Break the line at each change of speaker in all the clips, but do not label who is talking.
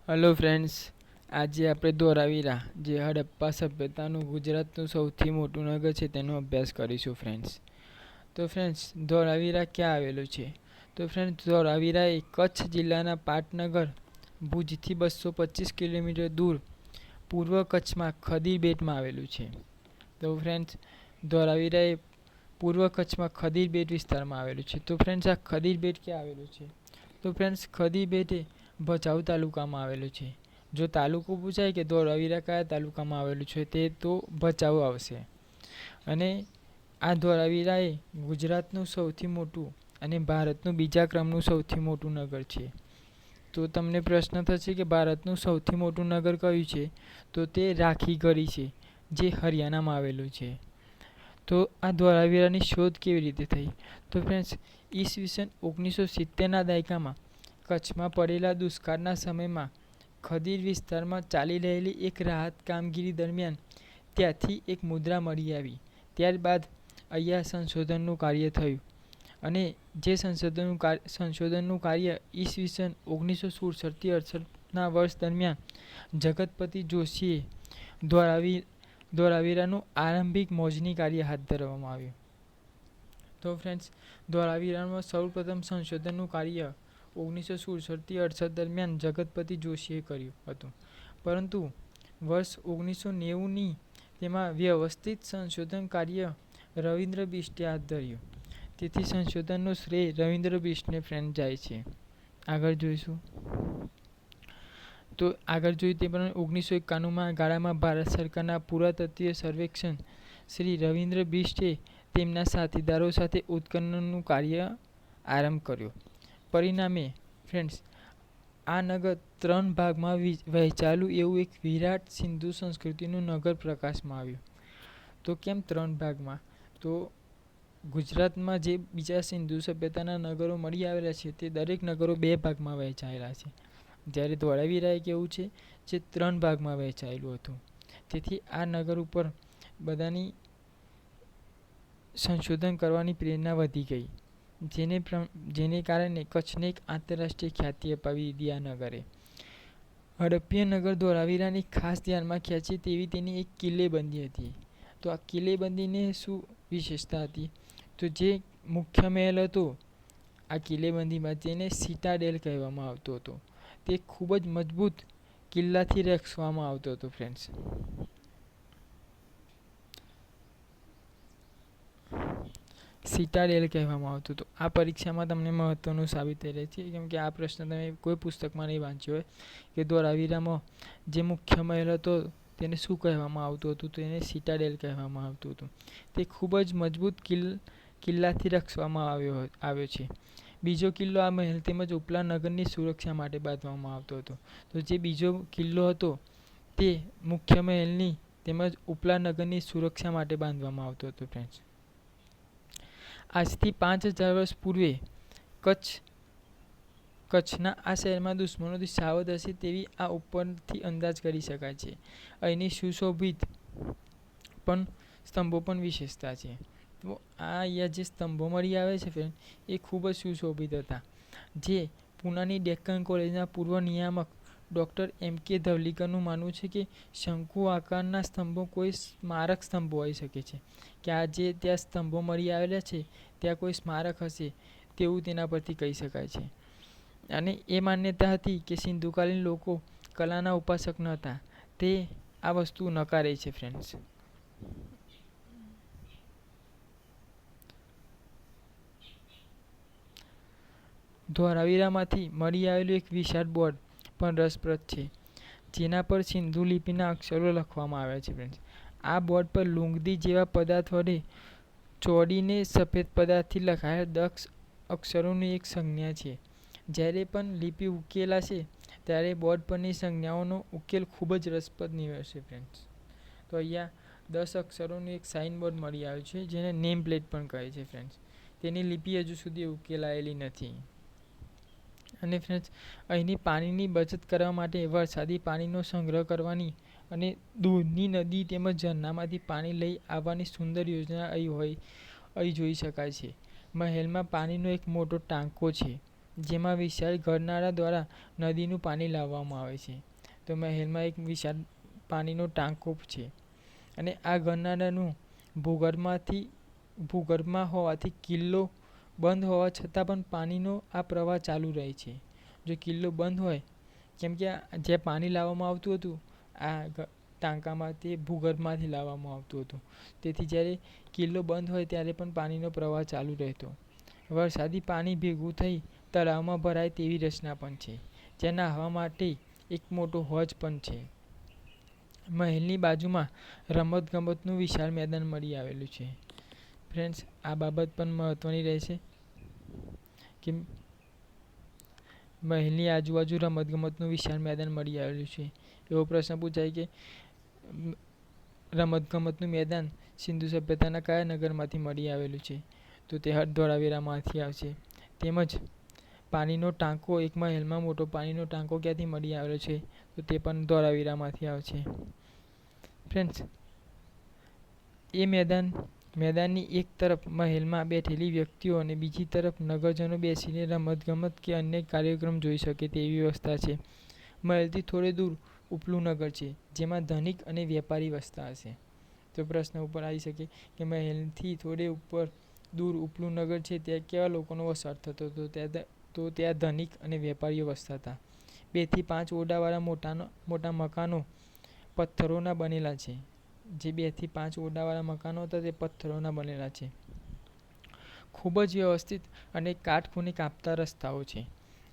Hello friends, આજે આપણે ધોળાવીરા જે હડપ્પા સભ્યતાનું ગુજરાતનું સૌથી મોટું નગર છે તેનો અભ્યાસ કરીશું ફ્રેન્ડ્સ. તો ફ્રેન્ડ્સ, ધોળાવીરા ક્યાં આવેલું છે? તો ફ્રેન્ડ્સ, ધોળાવીરા એ કચ્છ જિલ્લાના પાટનગર ભુજથી 225 કિલોમીટર દૂર પૂર્વ કચ્છમાં ખદીર બેટમાં આવેલું છે. તો ફ્રેન્ડ્સ, ધોળાવીરા એ પૂર્વ કચ્છમાં ખદીર બેટ વિસ્તારમાં આવેલું છે. તો ફ્રેન્ડ્સ, આ ખદીર બેટ ક્યાં આવેલું છે? તો ફ્રેન્ડ્સ, ખદીર બેટ એ ભચાઉ તાલુકામાં આવેલું છે. જો તાલુકો પૂછાય કે ધોળાવીરા કયા તાલુકામાં આવેલું છે, તે તો ભચાઉ આવશે. અને આ ધોળાવીરા એ ગુજરાતનું સૌથી મોટું અને ભારતનું બીજા ક્રમનું સૌથી મોટું નગર છે. તો તમને પ્રશ્ન થશે કે ભારતનું સૌથી મોટું નગર કયું છે? તો તે રાખીગઢી છે, જે હરિયાણામાં આવેલું છે. તો આ ધોળાવીરાની શોધ કેવી રીતે થઈ? તો ફ્રેન્ડ્સ, ઈસવીસન 1970ના દાયકામાં કચ્છમાં પડેલા દુષ્કાળના સમયમાં ખદીર વિસ્તારમાં ચાલી રહેલી એક રાહત કામગીરી દરમિયાન ત્યાંથી એક મુદ્રા મળી આવી. ત્યારબાદ અહીંયા સંશોધનનું કાર્ય થયું અને જે સંશોધનનું કાર્ય ઈસવીસન 1967-68ના વર્ષ દરમિયાન જગતપતિ જોશીએ ધોળાવીરાનું આરંભિક મોજણી કાર્ય હાથ ધરવામાં આવ્યું. તો ફ્રેન્ડ્સ, ધોળાવીરામાં સૌપ્રથમ સંશોધનનું કાર્ય 1967-68 દરમિયાન જગતપતિ જોશીએ કર્યું હતું, પરંતુ વર્ષ 1990ની તેમાં વ્યવસ્થિત સંશોધન કાર્ય રવિન્દ્ર બિષ્ટે હાથ ધર્યું. તેથી સંશોધનનો શ્રેય રવિન્દ્ર બિષ્ટને ફ્રેન્ડ જાય છે. આગળ જોઈશું. તો આગળ જોયું તે પ્રમાણે 1991માં ગાળામાં ભારત સરકારના પુરાતત્વીય સર્વેક્ષણ શ્રી રવિન્દ્ર બિષ્ટે તેમના સાથીદારો સાથે ઉત્ખનનનું કાર્ય આરંભ કર્યો. પરિણામે ફ્રેન્ડ્સ, આ નગર 3 ભાગમાં વહેંચાયેલું એવું એક વિરાટ સિંધુ સંસ્કૃતિનું નગર પ્રકાશમાં આવ્યું. તો કેમ 3 ભાગમાં? તો ગુજરાતમાં જે બીજા સિંધુ સભ્યતાના નગરો મળી આવેલા છે, તે દરેક નગરો 2 ભાગમાં વહેંચાયેલા છે. જ્યારે ધોળાવીરા એક એવું છે જે 3 ભાગમાં વહેંચાયેલું હતું. તેથી આ નગર ઉપર બધાની સંશોધન કરવાની પ્રેરણા વધી ગઈ, જેને કારણે કચ્છને એક આંતરરાષ્ટ્રીય ખ્યાતિ અપાવી દીધી આ નગરે. હડપ્પીય નગર ધોળાવીરાની ખાસ ધ્યાનમાં ખેંચે તેવી તેની એક કિલ્લેબંધી હતી. તો આ કિલ્લેબંધીની શું વિશેષતા હતી? તો જે મુખ્ય મહેલ હતો આ કિલ્લેબંધીમાં, તેને સિટાડેલ કહેવામાં આવતો હતો. તે ખૂબ જ મજબૂત કિલ્લાથી રક્ષવામાં આવતો હતો ફ્રેન્ડ્સ. સિટાડેલ કહેવામાં આવતું હતું. આ પરીક્ષામાં તમને મહત્વનું સાબિત થઈ રહે છે, કેમ કે આ પ્રશ્ન તમે કોઈ પુસ્તકમાં નહીં વાંચ્યો હોય કે ધોળાવીરામાં જે મુખ્ય મહેલ હતો તેને શું કહેવામાં આવતું હતું? તો એને સિટાડેલ કહેવામાં આવતું હતું. તે ખૂબ જ મજબૂત કિલ્લાથી રક્ષવામાં આવ્યો છે. બીજો કિલ્લો આ મહેલ તેમજ ઉપલા નગરની સુરક્ષા માટે બાંધવામાં આવતો હતો. તો જે બીજો કિલ્લો હતો તે મુખ્ય મહેલની તેમજ ઉપલા નગરની સુરક્ષા માટે બાંધવામાં આવતો હતો ફ્રેન્ડ્સ. આજથી 5000 વર્ષ પૂર્વે કચ્છના આ શહેરમાં દુશ્મનોથી સાવધ હશે તેવી આ ઉપરથી અંદાજ કરી શકાય છે. અહીંની સુશોભિત સ્તંભો પણ વિશેષતા છે. તો આ અહીંયા જે સ્તંભો મળી આવે છે ફ્રેન્ડ, એ ખૂબ જ સુશોભિત હતા. જે પૂનાની ડેક્કન કોલેજના પૂર્વ નિયામક ડૉક્ટર M.K. ધવલીકરનું માનવું છે કે શંકુ આકારના સ્તંભો કોઈ સ્મારક સ્તંભો હોઈ શકે છે, કે આ જે ત્યાં સ્તંભો મળી આવેલા છે ત્યાં કોઈ સ્મારક હશે તેવું તેના પરથી કહી શકાય છે. અને એ માન્યતા હતી કે સિંધુકાલીન લોકો કલાના ઉપાસક ન હતા, તે આ વસ્તુ નકારે છે ફ્રેન્ડ્સ. ધોળાવીરામાંથી મળી આવેલું એક વિશાળ બોર્ડ પણ રસપ્રદ છે, જેના પર સિંધુ લિપિના અક્ષરો લખવામાં આવ્યા છે ફ્રેન્ડ્સ. આ બોર્ડ પર લુગદી જેવા પદાર્થ વડે ચોડીને સફેદ પદાર્થથી લખાયેલ દક્ષ અક્ષરોની એક સંજ્ઞા છે. જ્યારે પણ લિપિ ઉકેલાશે ત્યારે બોર્ડ પરની સંજ્ઞાઓનો ઉકેલ ખૂબ જ રસપ્રદ નીવડશે ફ્રેન્ડ્સ. તો અહીંયા 10 અક્ષરોનું એક સાઇન બોર્ડ મળી આવ્યું છે, જેને નેમ પ્લેટ પણ કહે છે ફ્રેન્ડ્સ. તેની લિપિ હજુ સુધી ઉકેલાયેલી નથી. અને ફ્રેન્ડ્સ, અહીંની પાણીની બચત કરવા માટે વરસાદી પાણીનો સંગ્રહ કરવાની અને દૂરની નદી તેમજ ઝરણામાંથી પાણી લઈ આવવાની સુંદર યોજના અહીં જોઈ શકાય છે. મહેલમાં પાણીનો એક મોટો ટાંકો છે, જેમાં વિશાળ ગરનાળા દ્વારા નદીનું પાણી લાવવામાં આવે છે. તો મહેલમાં એક વિશાળ પાણીનો ટાંકો છે અને આ ગરનાળાનું ભૂગર્ભમાં હોવાથી કિલ્લો બંધ હોવા છતાં પણ પાણીનો આ પ્રવાહ ચાલુ રહે છે. જો કિલ્લો બંધ હોય, કેમ કે જે પાણી લાવવામાં આવતું હતું આ ટાંકામાં તે ભૂગર્ભમાંથી લાવવામાં આવતું હતું, તેથી જ્યારે કિલ્લો બંધ હોય ત્યારે પણ પાણીનો પ્રવાહ ચાલુ રહેતો. વરસાદી પાણી ભેગું થઈ તળાવમાં ભરાય તેવી રચના પણ છે, જ્યાં નહાવા માટે એક મોટો હોજ પણ છે. મહેલની બાજુમાં રમતગમતનું વિશાળ મેદાન મળી આવેલું છે. ફ્રેન્ડ્સ, આ બાબત પણ મહત્વની રહેશે કે મહેલની આજુબાજુ રમતગમતનું વિશાળ મેદાન મળી આવેલું છે. એવો પ્રશ્ન પૂછાય કે રમતગમતનું મેદાન સિંધુ સભ્યતાના કયા નગરમાંથી મળી આવેલું છે? તો તે ધોળાવીરામાંથી આવશે. તેમજ પાણીનો ટાંકો, એક મહેલમાં મોટો પાણીનો ટાંકો ક્યાંથી મળી આવેલો છે? તો તે પણ ધોળાવીરામાંથી આવશે. ફ્રેન્ડ્સ, એ મેદાનની એક તરફ મહેલમાં બેઠેલી વ્યક્તિઓ અને બીજી તરફ નગરજનો બેસીને રમતગમત કે અન્ય કાર્યક્રમ જોઈ શકે તેવી વ્યવસ્થા છે. મહેલથી થોડે દૂર ઉપલું નગર છે, જેમાં ધનિક અને વેપારી વસતા હશે. તો પ્રશ્ન ઉપર આવી શકે કે મહેલથી થોડે દૂર ઉપલું નગર છે, ત્યાં કેવા લોકોનો વસવાટ થતો હતો? તો ત્યાં ધનિક અને વેપારીઓ વસતા હતા. 2 થી 5 ઓરડાવાળા મોટા મકાનો પથ્થરોના બનેલા છે. જે 2 થી 5 ઓરડાવાળા મકાનો હતા તે પથ્થરોના બનેલા છે. ખૂબ જ વ્યવસ્થિત અને કાટખૂણે કાપતા રસ્તાઓ છે.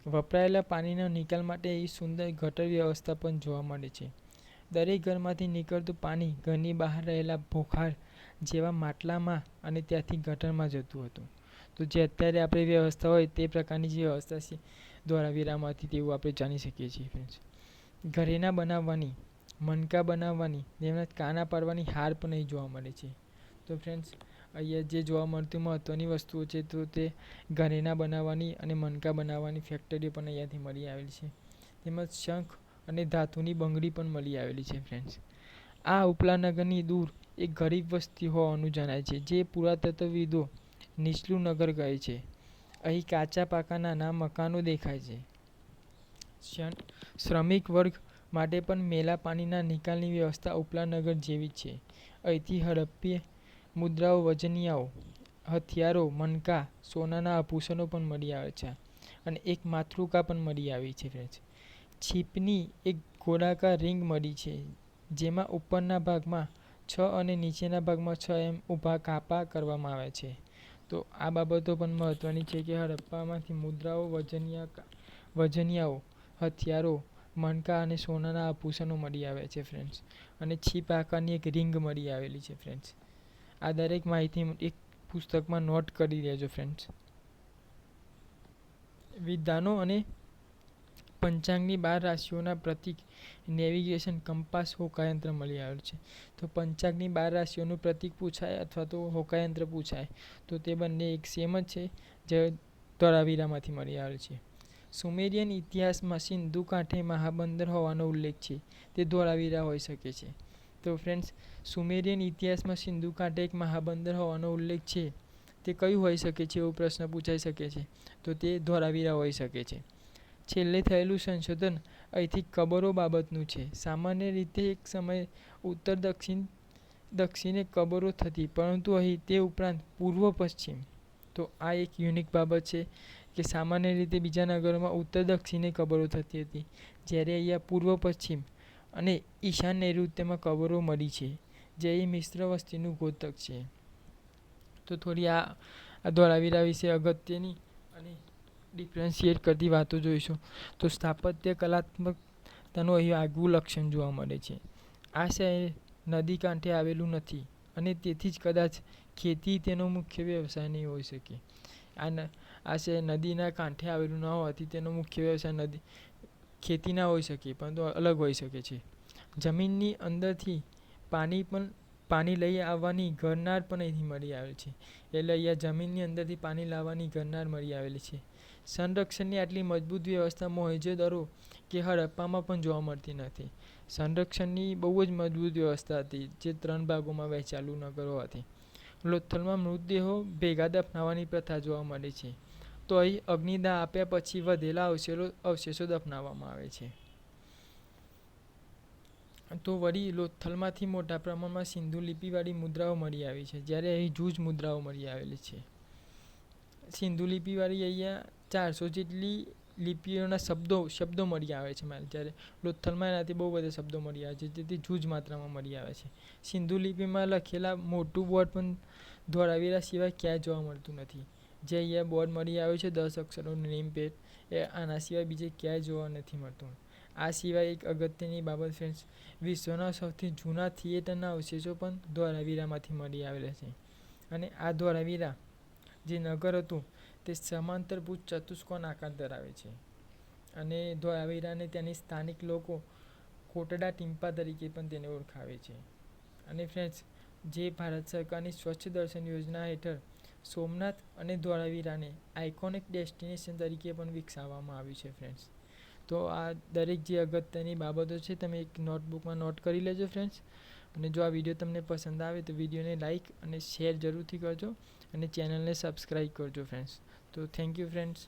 વપરાયેલા પાણીના નિકાલ માટે એક સુંદર ગટર વ્યવસ્થા પણ જોવા મળે છે. દરેક ઘરમાંથી નીકળતું પાણી ઘરની બહાર રહેલા ભોખાર જેવા માટલામાં અને ત્યાંથી ગટરમાં જતું હતું. તો જે અત્યારે આપણે વ્યવસ્થા હોય તે પ્રકારની જે વ્યવસ્થા છે ધોળાવીરામાંથી, તેવું આપણે જાણી શકીએ છીએ. ફ્રેન્ડ્સ, ઘરેણા બનાવવાની, મણકા બનાવવાની તેમજ કાના પાડવાની હાર પણ અહીં જોવા મળે છે. તો ફ્રેન્ડ્સ, અહીંયા જે જોવા મળતી મહત્વની વસ્તુઓ છે તો તે ઘરેણા બનાવવાની અને મણકા બનાવવાની ફેક્ટરીઓ પણ અહીંયાથી મળી આવેલી છે. તેમજ શંખ અને ધાતુની બંગડી પણ મળી આવેલી છે. ફ્રેન્ડ્સ, આ ઉપલા નગરની દૂર એક ગરીબ વસ્તી હોવાનું જણાય છે, જે પુરાતત્વવિદો નીચલું નગર કહે છે. અહીં કાચા પાકા નાના મકાનો દેખાય છે. શ્રમિક વર્ગ માટે પણ મેલા પાણીના નિકાલની વ્યવસ્થા ઉપલા નગર જેવી જ છે. અહીંથી હડપ્પીય મુદ્રાઓ, વજનિયાઓ, હથિયારો, મણકા, સોનાના આભૂષણો પણ મળી આવે છે અને એક માતૃકા પણ મળી આવી છે. ફ્રેન્ડ્સ, છીપની એક ગોળાકાર રિંગ મળી છે, જેમાં ઉપરના ભાગમાં 6 અને નીચેના ભાગમાં 6 એમ ઊભા કાપા કરવામાં આવ્યા છે. તો આ બાબતો પણ મહત્વની છે કે હડપ્પામાંથી મુદ્રાઓ, વજનિયાઓ, હથિયારો, મણકા અને સોનાના આભૂષણો મળી આવ્યા છે. ફ્રેન્ડ્સ, અને છીપ આકારની એક રિંગ મળી આવેલી છે. ફ્રેન્ડ્સ, આ દરેક માહિતી એક પુસ્તકમાં નોટ કરી લેજો. ફ્રેન્ડ્સ, વિધાનો અને પંચાંગની 12 રાશિઓના પ્રતીક નેવિગેશન કમ્પાસ હોકાયંત્ર મળી આવેલ છે. તો પંચાંગની 12 રાશિઓનું પ્રતીક પૂછાય અથવા તો હોકાયંત્ર પૂછાય તો તે બંને એક સેમ જ છે, જે ધોળાવીરામાંથી મળી આવેલ છે. સુમેરિયન ઇતિહાસમાં સિંધુ કાંઠે મહાબંદર હોવાનો ઉલ્લેખ છે, તે ધોળાવીરા હોઈ શકે છે. તો ફ્રેન્ડ્સ, સુમેરિયન ઇતિહાસમાં સિંધુ કાંઠે એક મહાબંદર હોવાનો ઉલ્લેખ છે, તે કયું હોઈ શકે છે? એવો પ્રશ્ન પૂછાઈ શકે છે. તો તે ધોળાવીરા હોઈ શકે છે. છેલ્લે થયેલું સંશોધન અહીંથી કબરો બાબતનું છે. સામાન્ય રીતે એક સમયે ઉત્તર દક્ષિણે કબરો થતી, પરંતુ અહીં તે ઉપરાંત પૂર્વ પશ્ચિમ. તો આ એક યુનિક બાબત છે કે સામાન્ય રીતે બીજા નગરોમાં ઉત્તર દક્ષિણે કબરો થતી હતી, જ્યારે અહીંયા પૂર્વ પશ્ચિમ અને ઈશાન નૈઋત્યમાં કબરો મળી છે, જે અહીં મિશ્ર વસ્તીનું દ્યોતક છે. તો થોડી આ ધોળાવીરા વિશે અગત્યની અને ડિફરન્શિએટ કરતી વાતો જોઈશું. તો સ્થાપત્ય કલાત્મકતાનું અહીં આગવું લક્ષણ જોવા મળે છે. આ શહેર નદી કાંઠે આવેલું નથી અને તેથી જ કદાચ ખેતી તેનો મુખ્ય વ્યવસાય નહીં હોઈ શકે. આ શહેર નદીના કાંઠે આવેલું ન હોવાથી તેનો મુખ્ય વ્યવસાય ખેતી ના હોઈ શકે, પરંતુ અલગ હોઈ શકે છે. જમીનની અંદરથી પાણી લઈ આવવાની ગરનાળ પણ અહીંથી મળી આવેલ છે. એટલે અહીંયા જમીનની અંદરથી પાણી લાવવાની ગરનાળ મળી આવેલી છે. સંરક્ષણની આટલી મજબૂત વ્યવસ્થા મોહેંજો-દડો કે હડપ્પામાં પણ જોવા મળતી નથી. સંરક્ષણની બહુ જ મજબૂત વ્યવસ્થા હતી, જે 3 ભાગોમાં વહેંચાયેલું નગર હોવાથી. લોથલમાં મૃતદેહો ભેગા દફનાવવાની પ્રથા જોવા મળે છે. તો અહીં અગ્નિદાહ આપ્યા પછી વધેલા અવશેષો દફનાવવામાં આવે છે. તો વળી લોથલમાંથી મોટા પ્રમાણમાં સિંધુ લિપિવાળી મુદ્રાઓ મળી આવી છે, જ્યારે અહીં જૂજ મુદ્રાઓ મળી આવેલી છે. સિંધુ લિપિવાળી અહીંયા 400 જેટલી લિપિઓના શબ્દો મળી આવે છે, જ્યારે લોથલમાં એનાથી બહુ બધા શબ્દો મળી આવે છે, જેથી જૂજ માત્રામાં મળી આવે છે. સિંધુ લિપિમાં લખેલા મોટું બોર્ડ પણ ધોળાવીરા સિવાય ક્યાંય જોવા મળતું નથી. જે અહીંયા બોર્ડ મળી આવ્યું છે 10 અક્ષરોનું નેમ પ્લેટ, એ આના સિવાય બીજે ક્યાંય જોવા નથી મળતું. આ સિવાય એક અગત્યની બાબત ફ્રેન્ડ્સ, વિશ્વના સૌથી જૂના થિયેટરના અવશેષો પણ ધોળાવીરામાંથી મળી આવેલા છે. અને આ ધોળાવીરા જે નગર હતું તે સમાંતરભુજ ચતુષ્કોણ આકાર ધરાવે છે. અને ધોળાવીરાને ત્યાંની સ્થાનિક લોકો કોટડા ટીમ્પા તરીકે પણ તેને ઓળખાવે છે. અને ફ્રેન્ડ્સ, જે ભારત સરકારની સ્વચ્છ દર્શન યોજના હેઠળ સોમનાથ અને ધોળાવીરાને આઇકોનિક ડેસ્ટિનેશન તરીકે પણ વિકસાવવામાં આવ્યું છે ફ્રેન્ડ્સ. તો આ દરેક જે અગત્યની બાબતો છે તમે એક નોટબુકમાં નોટ કરી લેજો ફ્રેન્ડ્સ. અને જો આ વિડીયો તમને પસંદ આવે તો વિડીયોને લાઇક અને શેર જરૂરથી કરજો અને ચેનલને સબસ્ક્રાઈબ કરજો ફ્રેન્ડ્સ. તો થેન્ક યુ ફ્રેન્ડ્સ.